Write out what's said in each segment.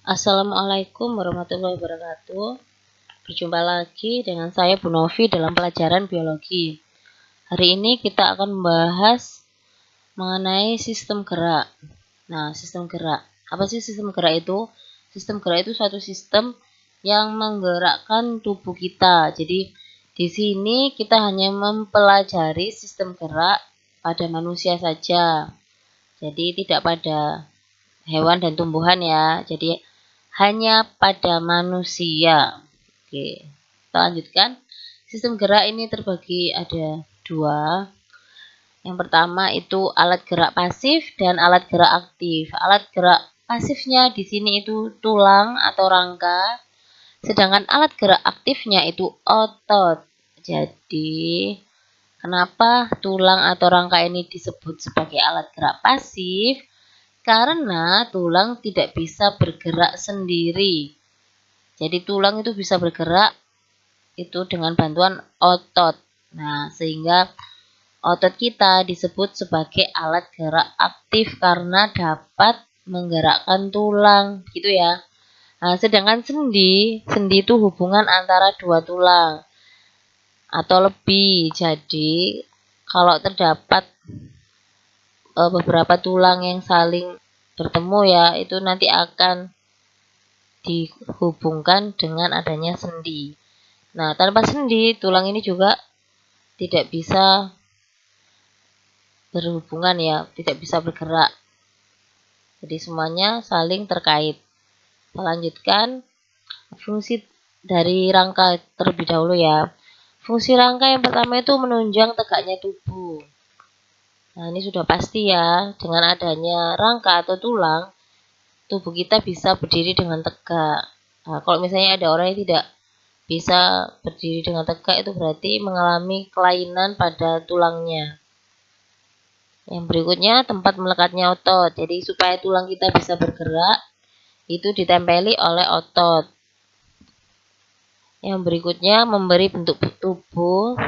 Assalamualaikum warahmatullahi wabarakatuh. Berjumpa lagi dengan saya Bu Novi dalam pelajaran biologi. Hari ini kita akan membahas mengenai sistem gerak. Nah, sistem gerak. Apa sih sistem gerak itu? Sistem gerak itu suatu sistem yang menggerakkan tubuh kita. Jadi, di sini kita hanya mempelajari sistem gerak pada manusia saja. Jadi, tidak pada hewan dan tumbuhan ya. Jadi, hanya pada manusia. Oke, kita lanjutkan. Sistem gerak ini terbagi ada dua. Yang pertama itu alat gerak pasif dan alat gerak aktif. Alat gerak pasifnya di sini itu tulang atau rangka, sedangkan alat gerak aktifnya itu otot. Jadi, kenapa tulang atau rangka ini disebut sebagai alat gerak pasif? Karena tulang tidak bisa bergerak sendiri. Jadi tulang itu bisa bergerak itu dengan bantuan otot. Nah, sehingga otot kita disebut sebagai alat gerak aktif karena dapat menggerakkan tulang, gitu ya. Nah, sedangkan sendi itu hubungan antara dua tulang atau lebih. Jadi, kalau terdapat beberapa tulang yang saling bertemu ya, itu nanti akan dihubungkan dengan adanya sendi. Nah, tanpa sendi, tulang ini juga tidak bisa berhubungan ya, tidak bisa bergerak. Jadi semuanya saling terkait. Kita lanjutkan fungsi dari rangka terlebih dahulu ya. Fungsi rangka yang pertama itu menunjang tegaknya tubuh. Nah, ini sudah pasti ya, dengan adanya rangka atau tulang, tubuh kita bisa berdiri dengan tegak. Nah, kalau misalnya ada orang yang tidak bisa berdiri dengan tegak, itu berarti mengalami kelainan pada tulangnya. Yang berikutnya, tempat melekatnya otot. Jadi supaya tulang kita bisa bergerak, itu ditempeli oleh otot. Yang berikutnya, memberi bentuk tubuh.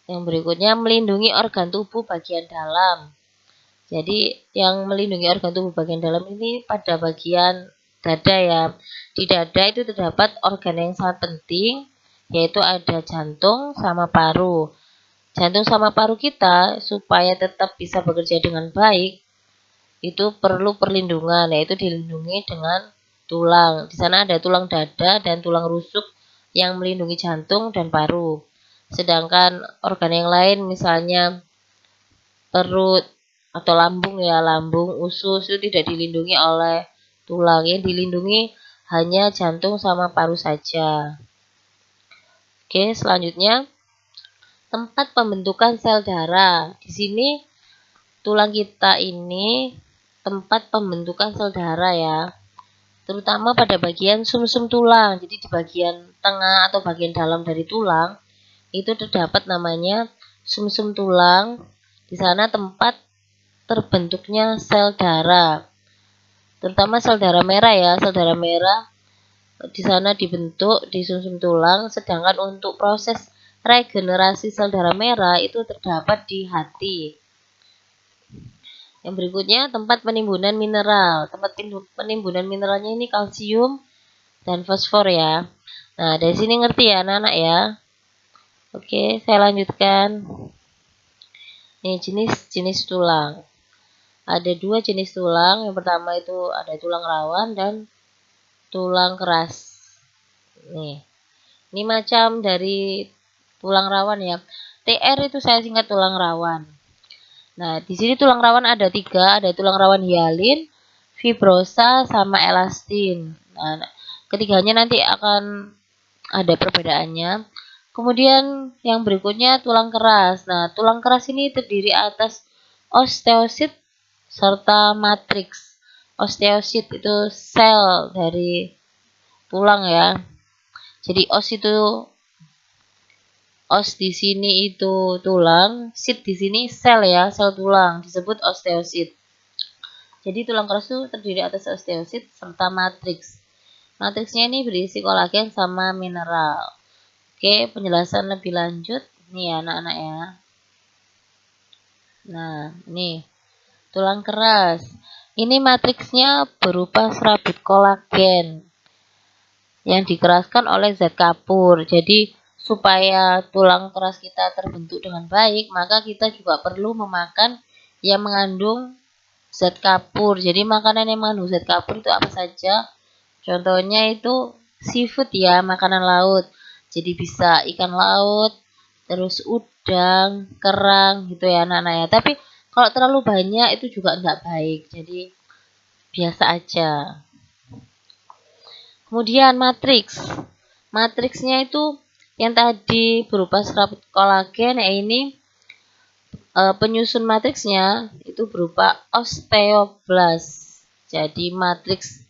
Yang berikutnya, melindungi organ tubuh bagian dalam. Jadi yang melindungi organ tubuh bagian dalam ini pada bagian dada ya. Di dada itu terdapat organ yang sangat penting, yaitu ada jantung sama paru. Jantung sama paru kita supaya tetap bisa bekerja dengan baik, itu perlu perlindungan, yaitu dilindungi dengan tulang. Di sana ada tulang dada dan tulang rusuk yang melindungi jantung dan paru. Sedangkan organ yang lain misalnya perut atau lambung ya, lambung, usus itu tidak dilindungi oleh tulang. Yang dilindungi hanya jantung sama paru saja. Oke, selanjutnya tempat pembentukan sel darah. Di sini tulang kita ini tempat pembentukan sel darah ya. Terutama pada bagian sumsum tulang. Jadi di bagian tengah atau bagian dalam dari tulang itu terdapat namanya sumsum tulang. Di sana tempat terbentuknya sel darah. Terutama sel darah merah ya. Sel darah merah di sana dibentuk di sumsum tulang, sedangkan untuk proses regenerasi sel darah merah itu terdapat di hati. Yang berikutnya tempat penimbunan mineral. Tempat penimbunan mineralnya ini kalsium dan fosfor ya. Nah, dari sini ngerti ya anak-anak ya. Oke, saya lanjutkan. Ini jenis-jenis tulang. Ada dua jenis tulang. Yang pertama itu ada tulang rawan dan tulang keras. Ini macam dari tulang rawan ya. TR itu saya singkat tulang rawan. Nah, di sini tulang rawan ada tiga. Ada tulang rawan hialin, fibrosa, sama elastin. Nah, ketiganya nanti akan ada perbedaannya. Kemudian yang berikutnya tulang keras. Nah, tulang keras ini terdiri atas osteosit serta matriks. Osteosit itu sel dari tulang ya. Jadi os di sini itu tulang, sit di sini sel ya, sel tulang disebut osteosit. Jadi tulang keras itu terdiri atas osteosit serta matriks. Matriksnya ini berisi kolagen sama mineral. Oke, penjelasan lebih lanjut nih ya anak-anak ya. Nah, ini tulang keras. Ini matriksnya berupa serabut kolagen yang dikeraskan oleh zat kapur. Jadi supaya tulang keras kita terbentuk dengan baik, maka kita juga perlu memakan yang mengandung zat kapur. Jadi makanan yang mengandung zat kapur itu apa saja? Contohnya itu seafood ya, makanan laut. Jadi bisa ikan laut, terus udang, kerang gitu ya anak-anak ya. Tapi kalau terlalu banyak itu juga enggak baik. Jadi biasa aja. Kemudian matriks. Matriksnya itu yang tadi berupa serabut kolagen, ya ini penyusun matriksnya itu berupa osteoblast. Jadi matriks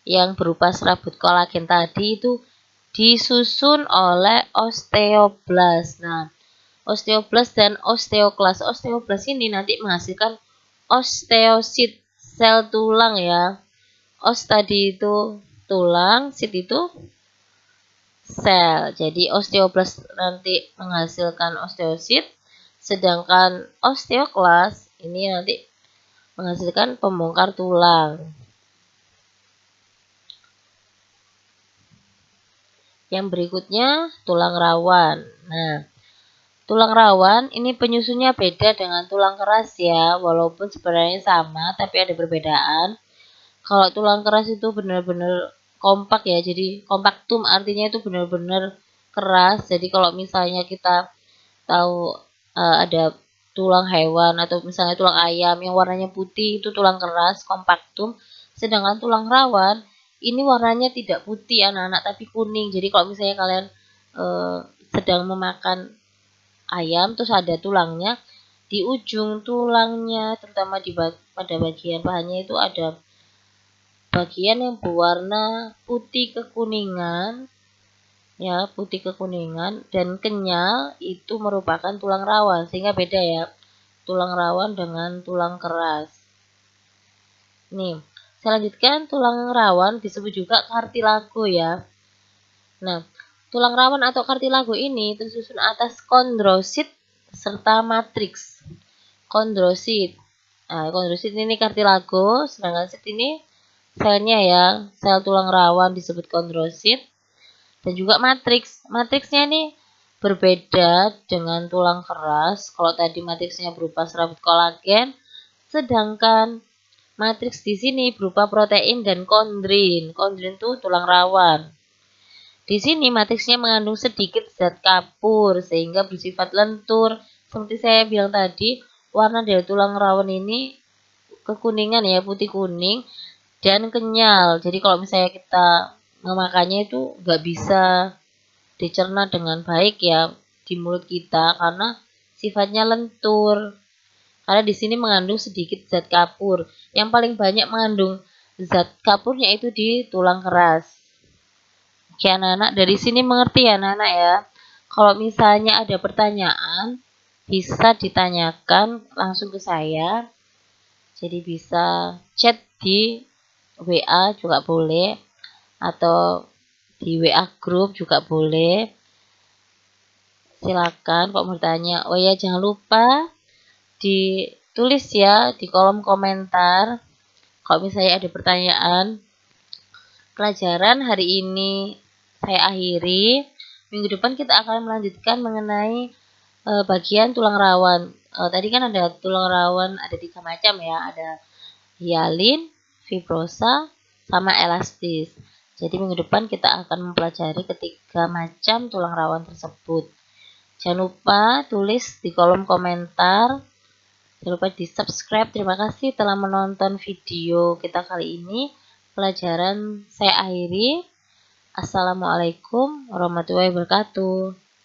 yang berupa serabut kolagen tadi itu disusun oleh osteoblast. Nah, osteoblast dan osteoklas. Osteoblast ini nanti menghasilkan osteosit, sel tulang ya. Os tadi itu tulang, sit itu sel. Jadi osteoblast nanti menghasilkan osteosit, sedangkan osteoklas ini nanti menghasilkan pembongkar tulang. Yang berikutnya tulang rawan. Nah, tulang rawan ini penyusunnya beda dengan tulang keras ya, walaupun sebenarnya sama tapi ada perbedaan. Kalau tulang keras itu benar-benar kompak ya, jadi kompaktum artinya itu benar-benar keras. Jadi kalau misalnya kita tahu ada tulang hewan atau misalnya tulang ayam yang warnanya putih itu tulang keras, kompaktum. Sedangkan tulang rawan ini warnanya tidak putih anak-anak tapi kuning. Jadi kalau misalnya kalian sedang memakan ayam terus ada tulangnya, di ujung tulangnya terutama pada bagian pahanya itu ada bagian yang berwarna putih kekuningan ya, putih kekuningan dan kenyal itu merupakan tulang rawan, sehingga beda ya tulang rawan dengan tulang keras. Nih, saya lanjutkan, tulang rawan disebut juga kartilago ya. Nah, tulang rawan atau kartilago ini tersusun atas kondrosit serta matriks. Kondrosit. Nah, kondrosit ini kartilago, sedangkan sit ini selnya ya, sel tulang rawan disebut kondrosit. Dan juga matriks. Matriksnya ini berbeda dengan tulang keras. Kalau tadi matriksnya berupa serabut kolagen, sedangkan matriks di sini berupa protein dan kondrin. Kondrin itu tulang rawan. Di sini matriksnya mengandung sedikit zat kapur sehingga bersifat lentur. Seperti saya bilang tadi, warna dari tulang rawan ini kekuningan ya, putih kuning dan kenyal. Jadi kalau misalnya kita memakannya itu nggak bisa dicerna dengan baik ya di mulut kita karena sifatnya lentur. Karena di sini mengandung sedikit zat kapur. Yang paling banyak mengandung zat kapurnya itu di tulang keras. Oke anak-anak, dari sini mengerti ya anak-anak ya. Kalau misalnya ada pertanyaan, bisa ditanyakan langsung ke saya. Jadi bisa chat di WA juga boleh, atau di WA grup juga boleh. Silakan kok mau bertanya. Oh ya, jangan lupa ditulis ya di kolom komentar kalau misalnya ada pertanyaan. Pelajaran hari ini saya akhiri. Minggu depan kita akan melanjutkan mengenai bagian tulang rawan. Tadi kan ada tulang rawan ada 3 macam ya, ada hialin, fibrosa, sama elastis. Jadi minggu depan kita akan mempelajari ketiga macam tulang rawan tersebut. Jangan lupa tulis di kolom komentar. Jangan lupa di subscribe. Terima kasih telah menonton video kita kali ini. Pelajaran saya akhiri. Assalamualaikum warahmatullahi wabarakatuh.